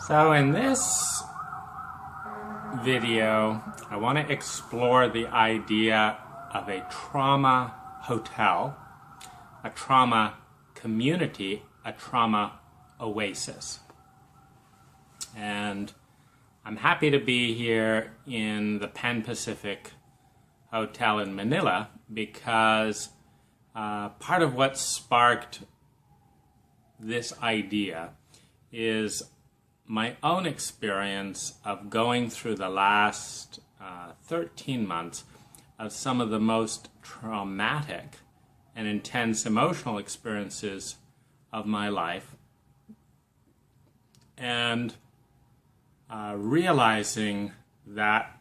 So in this video, I want to explore the idea of a trauma hotel, a trauma community, a trauma oasis. And I'm happy to be here in the Pan Pacific Hotel in Manila because part of what sparked this idea is my own experience of going through the last 13 months of some of the most traumatic and intense emotional experiences of my life, and realizing that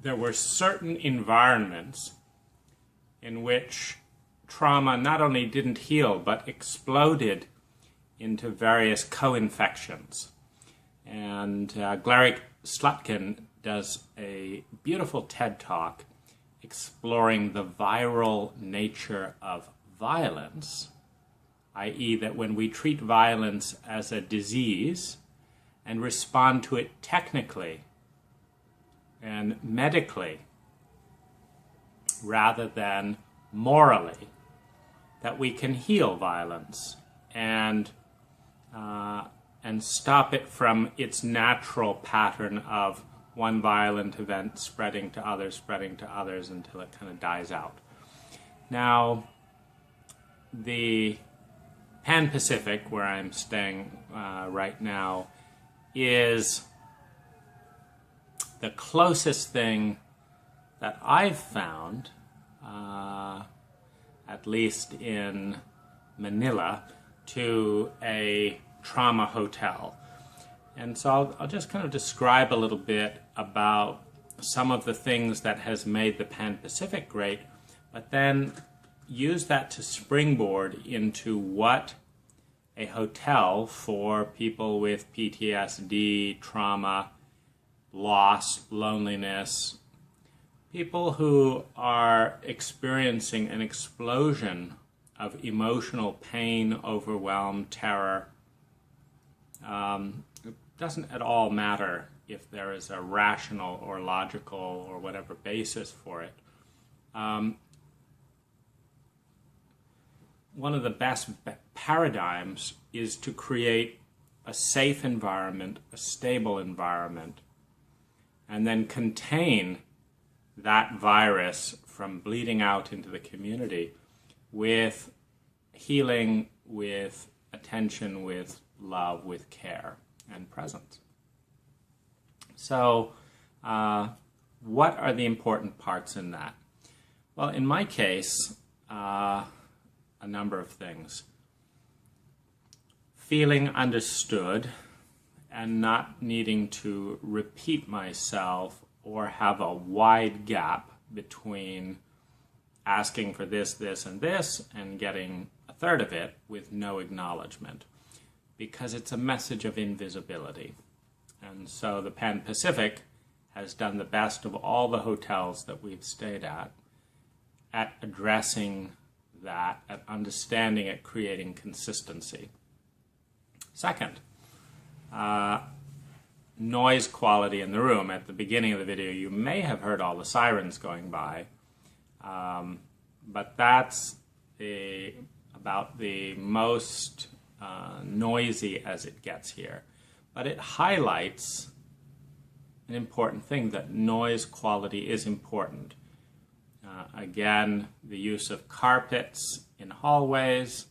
there were certain environments in which trauma not only didn't heal but exploded into various co-infections. And Glaric Slutkin does a beautiful TED Talk exploring the viral nature of violence, i.e. that when we treat violence as a disease and respond to it technically and medically rather than morally, that we can heal violence and stop it from its natural pattern of one violent event spreading to others until it kind of dies out. Now, the Pan Pacific, where I'm staying right now, is the closest thing that I've found, at least in Manila, to a trauma hotel. And so I'll just kind of describe a little bit about some of the things that has made the Pan Pacific great, but then use that to springboard into what a hotel for people with PTSD, trauma, loss, loneliness, people who are experiencing an explosion of emotional pain, overwhelm, terror. It doesn't at all matter if there is a rational or logical or whatever basis for it. One of the best paradigms is to create a safe environment, a stable environment, and then contain that virus from bleeding out into the community with healing, with attention, with love, with care and presence. So, what are the important parts in that? Well, in my case, a number of things. Feeling understood and not needing to repeat myself or have a wide gap between asking for this, this, and this, and getting a third of it with no acknowledgement, because it's a message of invisibility. And so the Pan Pacific has done the best of all the hotels that we've stayed at addressing that, at understanding it, creating consistency. Second, noise quality in the room. At the beginning of the video, you may have heard all the sirens going by, but that's about the most noisy as it gets here. But it highlights an important thing, that noise quality is important. Again, the use of carpets in hallways,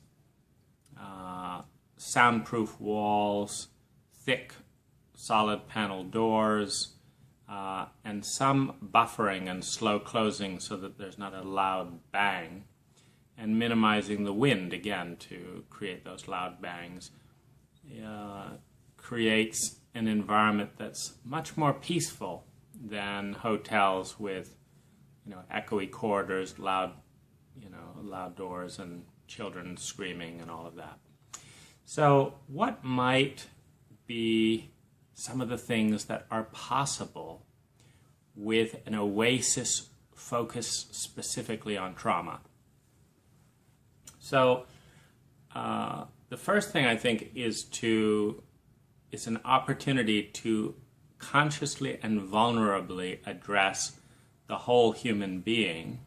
soundproof walls, thick solid panel doors, and some buffering and slow closing so that there's not a loud bang, and minimizing the wind, again, to create those loud bangs, creates an environment that's much more peaceful than hotels with, echoey corridors, loud doors, and children screaming and all of that. So what might be some of the things that are possible with an oasis focused specifically on trauma? So the first thing I think is to is an opportunity to consciously and vulnerably address the whole human being,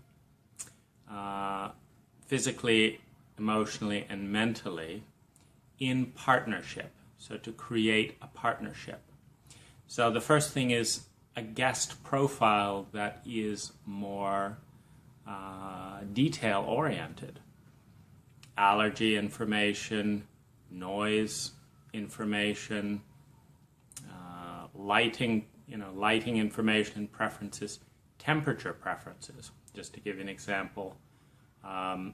physically, emotionally, and mentally, in partnership. So to create a partnership. So the first thing is a guest profile that is more detail-oriented. Allergy information, noise information, lighting information, preferences, temperature preferences. Just to give you an example, I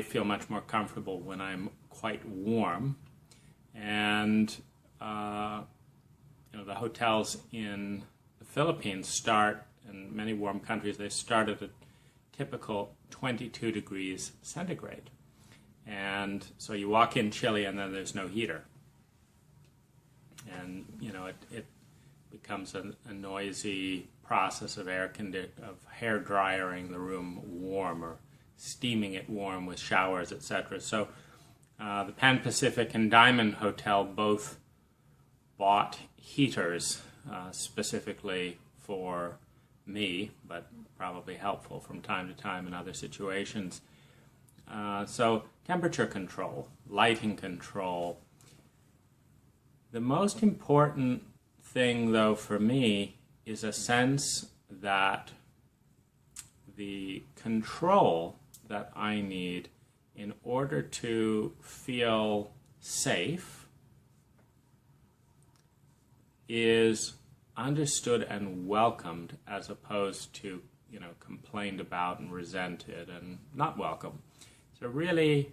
feel much more comfortable when I'm quite warm, and the hotels in the Philippines start, in many warm countries, they start at a typical 22 degrees centigrade. And so you walk in chilly and then there's no heater. And, it becomes a noisy process of hair drying the room warm or steaming it warm with showers, etc. So the Pan Pacific and Diamond Hotel both bought heaters specifically for me, but probably helpful from time to time in other situations. So temperature control, lighting control. The most important thing, though, for me is a sense that the control that I need in order to feel safe is understood and welcomed, as opposed to, complained about and resented and not welcome. So really,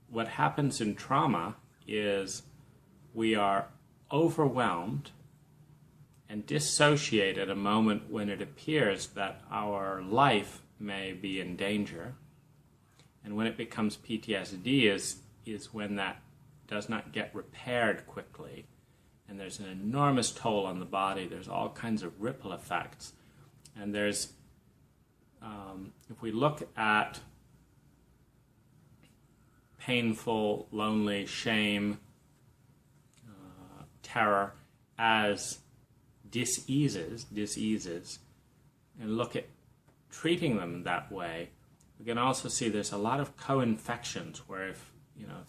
what happens in trauma is we are overwhelmed and dissociate at a moment when it appears that our life may be in danger. And when it becomes PTSD is when that does not get repaired quickly. And there's an enormous toll on the body. There's all kinds of ripple effects. And there's, if we look at painful, lonely, shame, terror as diseases, and look at treating them that way, we can also see there's a lot of co-infections where if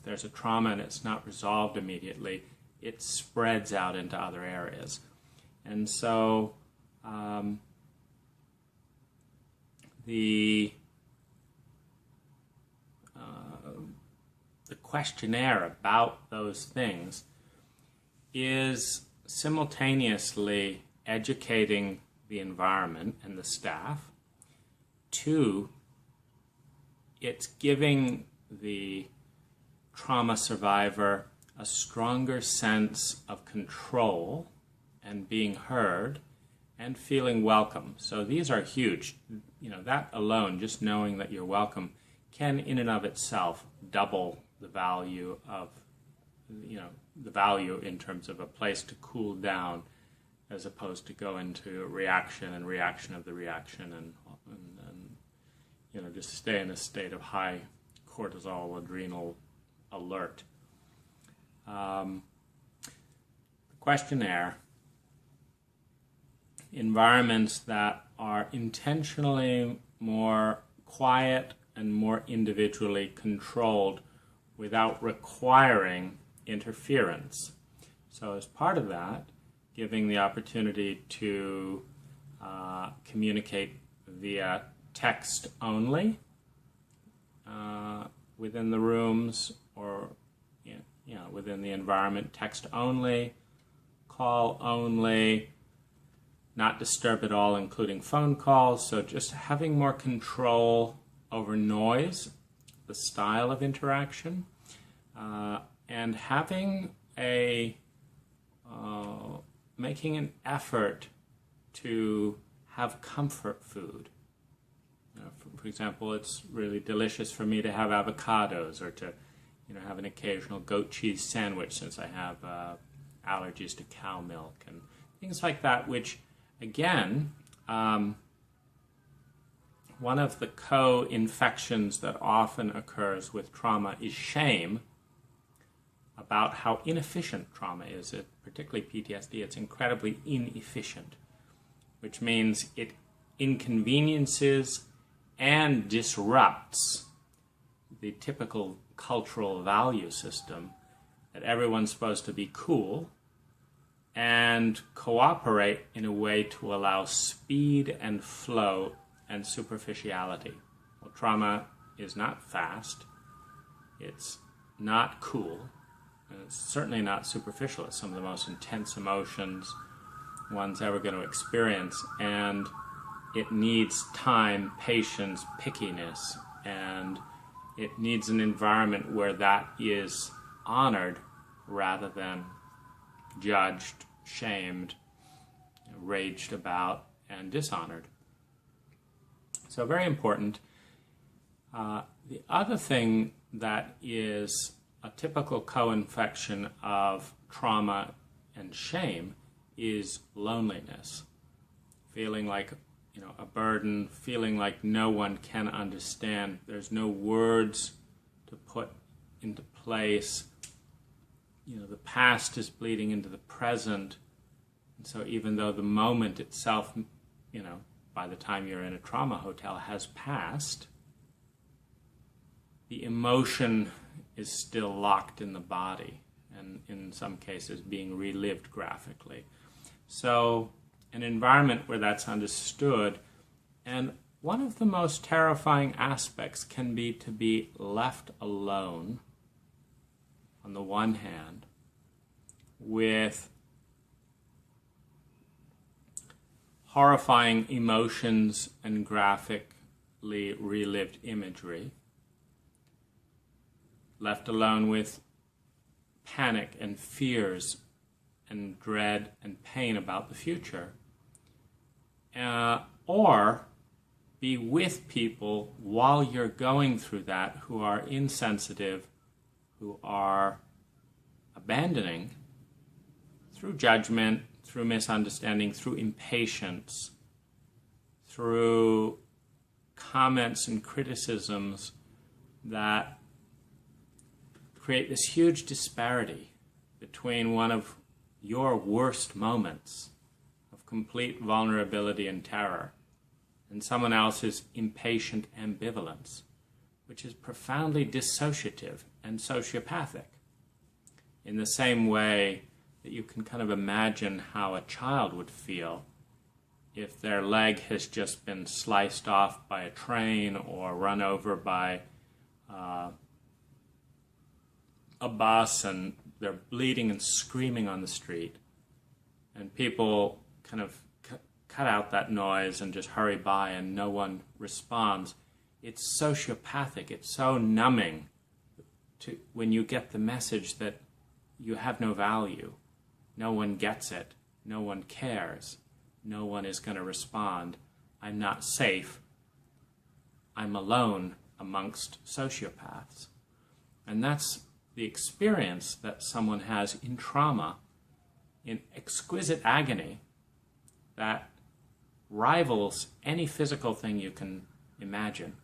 there's a trauma and it's not resolved immediately, it spreads out into other areas. And so the questionnaire about those things is simultaneously educating the environment and the staff. Two, it's giving the trauma survivor a stronger sense of control and being heard and feeling welcome. So these are huge. That alone, just knowing that you're welcome, can in and of itself double the value of, the value in terms of a place to cool down, as opposed to go into reaction of the reaction and just stay in a state of high cortisol, adrenal alert. The questionnaire, environments that are intentionally more quiet and more individually controlled without requiring interference. So as part of that, giving the opportunity to communicate via text only within the rooms or within the environment, text only, call only, not disturb at all, including phone calls. So just having more control over noise, the style of interaction, and having making an effort to have comfort food. For example, it's really delicious for me to have avocados, or to have an occasional goat cheese sandwich, since I have allergies to cow milk and things like that, which again, one of the co-infections that often occurs with trauma is shame about how inefficient trauma is. Particularly PTSD, it's incredibly inefficient, which means it inconveniences and disrupts the typical cultural value system that everyone's supposed to be cool and cooperate in a way to allow speed and flow and superficiality. Well, trauma is not fast, it's not cool, and it's certainly not superficial. It's some of the most intense emotions one's ever going to experience, and it needs time, patience, pickiness, and it needs an environment where that is honored rather than judged, shamed, raged about, and dishonored. So very important. The other thing that is a typical co-infection of trauma and shame is loneliness. Feeling like, a burden, feeling like no one can understand. There's no words to put into place. The past is bleeding into the present. And so even though the moment itself, by the time you're in a trauma hotel has passed, the emotion is still locked in the body, and in some cases being relived graphically. So an environment where that's understood, and one of the most terrifying aspects can be to be left alone, on the one hand, with horrifying emotions and graphically relived imagery, left alone with panic and fears and dread and pain about the future, or be with people while you're going through that who are insensitive, who are abandoning through judgment, through misunderstanding, through impatience, through comments and criticisms that create this huge disparity between one of your worst moments of complete vulnerability and terror and someone else's impatient ambivalence, which is profoundly dissociative and sociopathic. In the same way that you can kind of imagine how a child would feel if their leg has just been sliced off by a train or run over by a bus, and they're bleeding and screaming on the street, and people kind of cut out that noise and just hurry by and no one responds. It's sociopathic. It's so numbing when you get the message that you have no value. No one gets it. No one cares. No one is going to respond. I'm not safe. I'm alone amongst sociopaths. And that's the experience that someone has in trauma, in exquisite agony that rivals any physical thing you can imagine.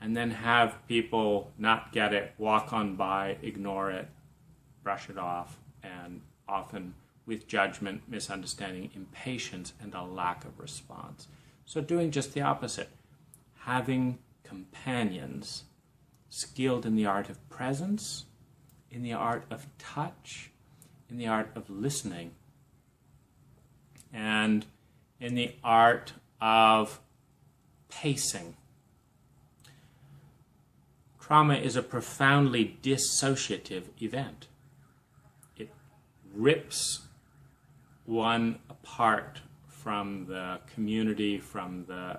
And then have people not get it, walk on by, ignore it, brush it off, and often with judgment, misunderstanding, impatience, and a lack of response. So doing just the opposite. Having companions skilled in the art of presence, in the art of touch, in the art of listening, and in the art of pacing. Trauma is a profoundly dissociative event. It rips one apart from the community, from the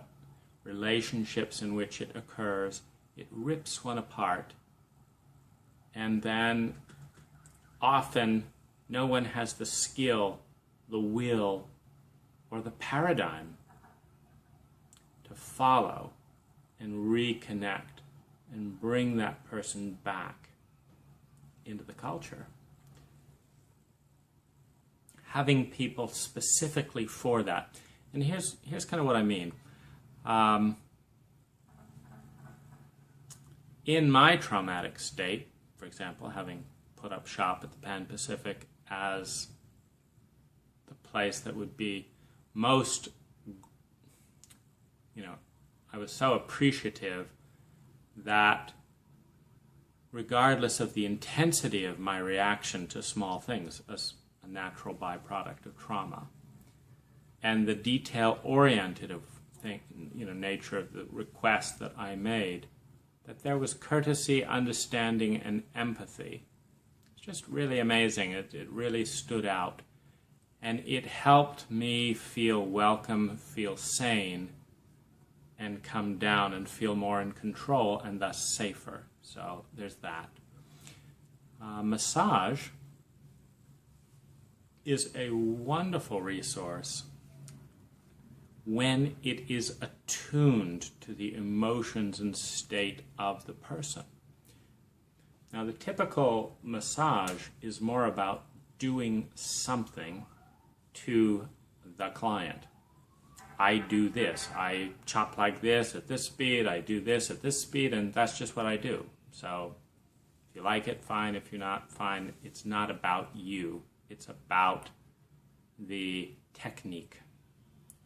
relationships in which it occurs. It rips one apart, and then often no one has the skill, the will, or the paradigm to follow and reconnect and bring that person back into the culture. Having people specifically for that. And here's kind of what I mean. In my traumatic state, for example, having put up shop at the Pan Pacific as the place that would be most, I was so appreciative that regardless of the intensity of my reaction to small things as a natural byproduct of trauma, and the detail-oriented nature of the request that I made, that there was courtesy, understanding, and empathy. It's just really amazing. It really stood out. And it helped me feel welcome, feel sane, and come down and feel more in control and thus safer. So there's that. Massage is a wonderful resource when it is attuned to the emotions and state of the person. Now, the typical massage is more about doing something to the client. I do this. I chop like this at this speed. I do this at this speed, and that's just what I do. So if you like it, fine. If you're not, fine. It's not about you. It's about the technique.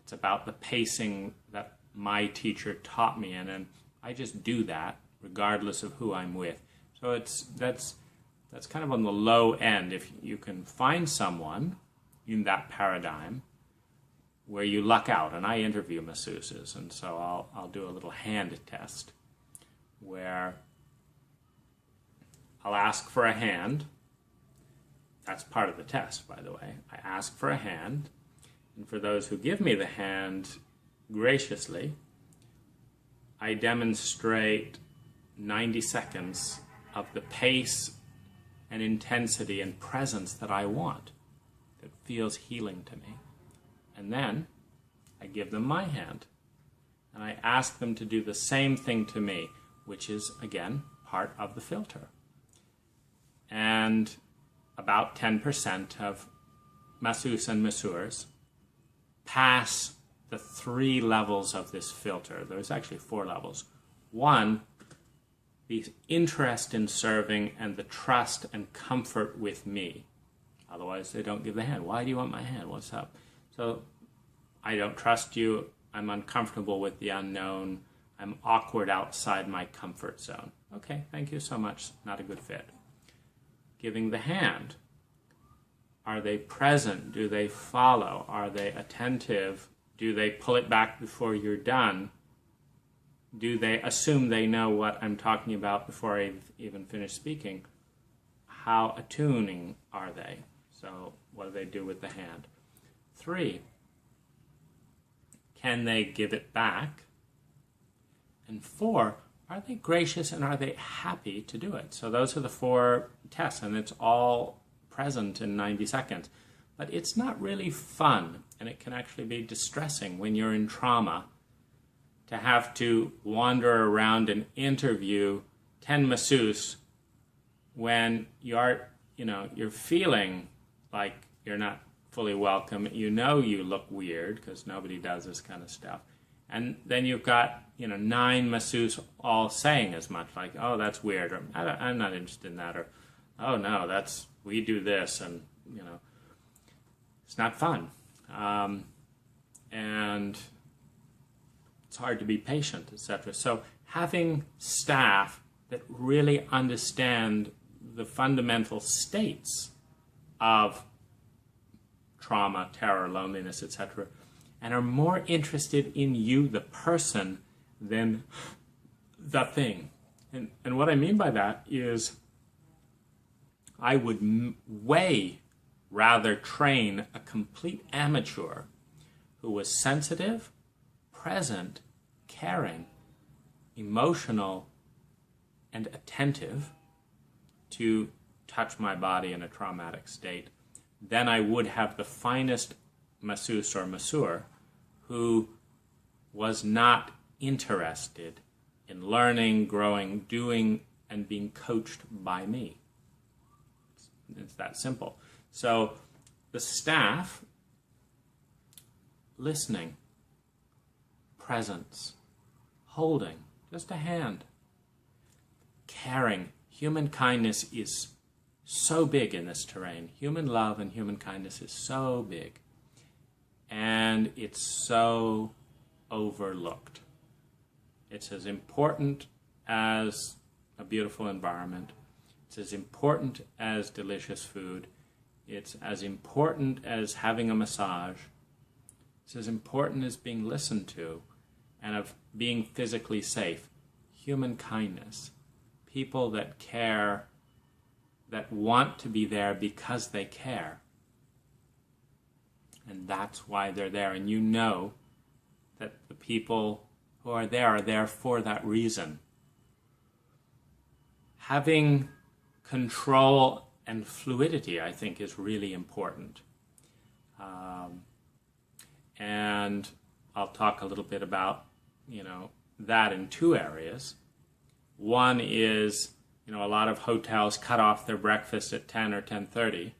It's about the pacing that my teacher taught me in, and I just do that regardless of who I'm with. So that's kind of on the low end. If you can find someone in that paradigm where you luck out, and I interview masseuses, and so I'll do a little hand test where I'll ask for a hand. That's part of the test, by the way. I ask for a hand, and for those who give me the hand graciously, I demonstrate 90 seconds of the pace and intensity and presence that I want, that feels healing to me. And then I give them my hand, and I ask them to do the same thing to me, which is, again, part of the filter. And about 10% of masseuses and masseurs pass the 3 levels of this filter. There's actually 4 levels. 1, the interest in serving and the trust and comfort with me. Otherwise, they don't give the hand. Why do you want my hand? What's up? So, I don't trust you. I'm uncomfortable with the unknown. I'm awkward outside my comfort zone. Okay, thank you so much. Not a good fit. Giving the hand. Are they present? Do they follow? Are they attentive? Do they pull it back before you're done? Do they assume they know what I'm talking about before I even finish speaking? How attuning are they? So what do they do with the hand? 3, can they give it back? And 4, are they gracious and are they happy to do it? So those are the 4 tests, and it's all present in 90 seconds. But it's not really fun, and it can actually be distressing when you're in trauma to have to wander around and interview 10 masseuses when you're feeling like you're not fully welcome. You know you look weird because nobody does this kind of stuff. And then you've got 9 masseuses all saying as much, like, oh, that's weird, or I'm not interested in that, or oh no, we do this, and it's not fun. And it's hard to be patient, etc. So having staff that really understand the fundamental states of trauma, terror, loneliness, etc., and are more interested in you, the person, than the thing. And what I mean by that is I would way rather train a complete amateur who was sensitive, present, caring, emotional, and attentive to touch my body in a traumatic state, then I would have the finest masseuse or masseur who was not interested in learning, growing, doing, and being coached by me. It's that simple. So the staff, listening, presence, holding, just a hand, caring. Human kindness is so big in this terrain. Human love and human kindness is so big, and it's so overlooked. It's as important as a beautiful environment. It's as important as delicious food. It's as important as having a massage. It's as important as being listened to and of being physically safe. Human kindness. People that care, that want to be there because they care. And that's why they're there. And you know that the people who are there for that reason. Having control and fluidity, I think, is really important. And I'll talk a little bit about, that in two areas. One is, a lot of hotels cut off their breakfast at 10 or 10:30.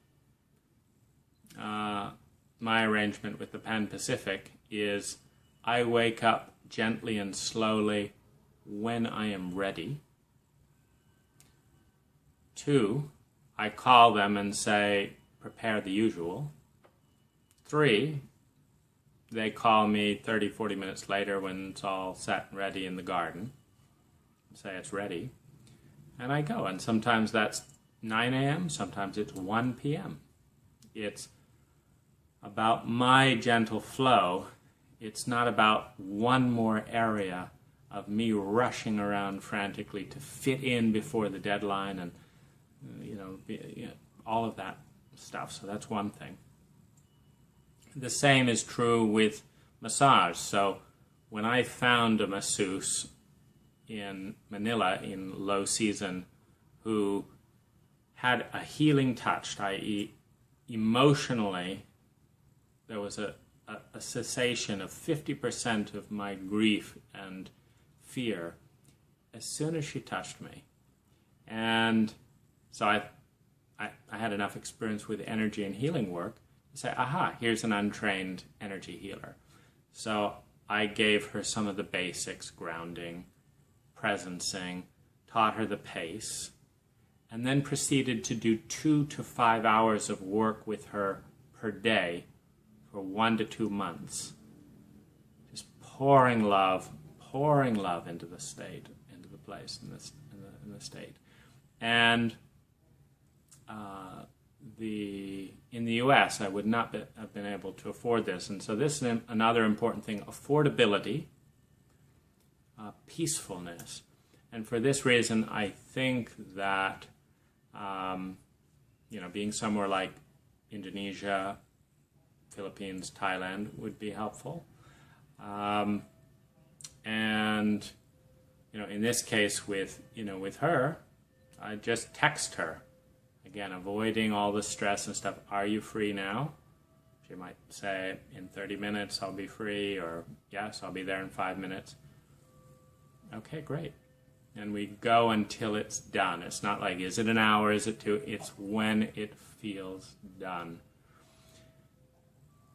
My arrangement with the Pan Pacific is I wake up gently and slowly when I am ready. 2, I call them and say, prepare the usual. 3, they call me 30, 40 minutes later when it's all set and ready in the garden. Say it's ready. And I go. And sometimes that's 9 a.m., sometimes it's 1 p.m. It's about my gentle flow. It's not about one more area of me rushing around frantically to fit in before the deadline and all of that stuff. So that's one thing. The same is true with massage. So when I found a masseuse in Manila in low season who had a healing touch, i.e. emotionally, there was a cessation of 50% of my grief and fear as soon as she touched me. And so I had enough experience with energy and healing work to say, aha, here's an untrained energy healer. So I gave her some of the basics, grounding, presencing, taught her the pace, and then proceeded to do 2 to 5 hours of work with her per day for 1 to 2 months. Just pouring love into the state, into the place, in the state. And in the U.S., I would not have been able to afford this. And so this is another important thing, affordability, peacefulness. And for this reason, I think that, being somewhere like Indonesia, Philippines, Thailand would be helpful. And, in this case with her, I just text her. Again, avoiding all the stress and stuff. Are you free now? She might say, in 30 minutes I'll be free, or yes, I'll be there in 5 minutes. Okay, great. And we go until it's done. It's not like, is it an hour, is it 2? It's when it feels done.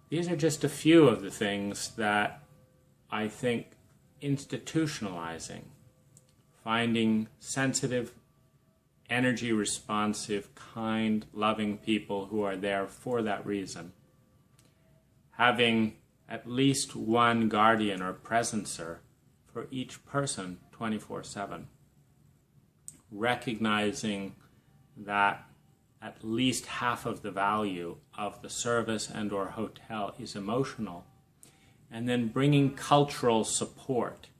These are just a few of the things that I think institutionalizing, finding sensitive, energy responsive, kind, loving people who are there for that reason. Having at least one guardian or presencer for each person 24/7. Recognizing that at least half of the value of the service and or hotel is emotional. And then bringing cultural support,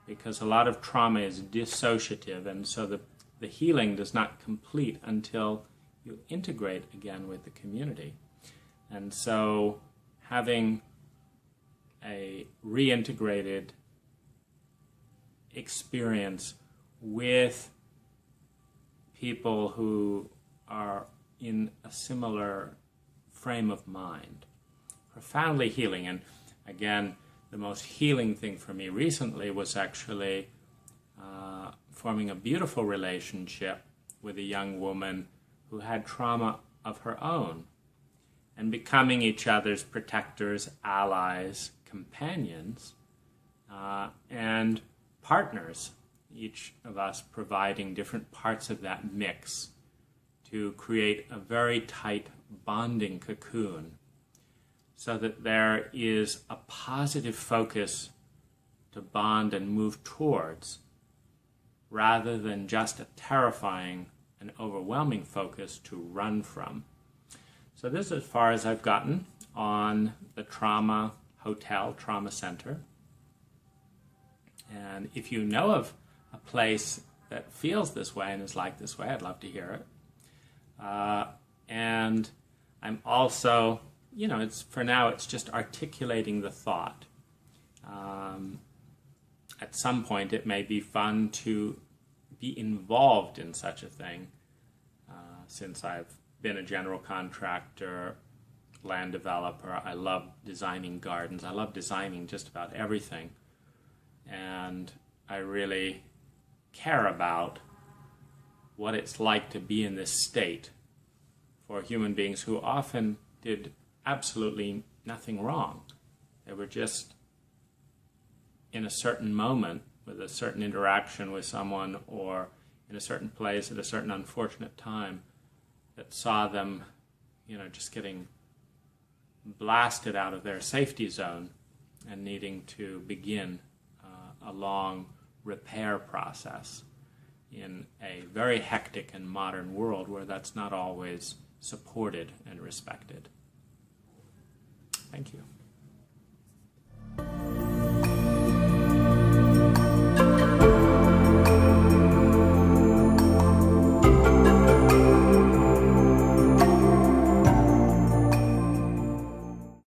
because a lot of trauma is dissociative, and so the healing does not complete until you integrate again with the community. And so having a reintegrated experience with people who are in a similar frame of mind, profoundly healing. And again, the most healing thing for me recently was actually forming a beautiful relationship with a young woman who had trauma of her own, and becoming each other's protectors, allies, companions, and partners, each of us providing different parts of that mix to create a very tight bonding cocoon so that there is a positive focus to bond and move towards, rather than just a terrifying and overwhelming focus to run from. So this is as far as I've gotten on the trauma hotel, trauma center. And if you know of a place that feels this way and is like this way, I'd love to hear it. And I'm also, for now, it's just articulating the thought. At some point, it may be fun to be involved in such a thing, since I've been a general contractor, land developer. I love designing gardens. I love designing just about everything. And I really care about what it's like to be in this state for human beings who often did absolutely nothing wrong. They were just in a certain moment with a certain interaction with someone, or in a certain place at a certain unfortunate time, that saw them, just getting blasted out of their safety zone and needing to begin a long repair process in a very hectic and modern world where that's not always supported and respected. Thank you.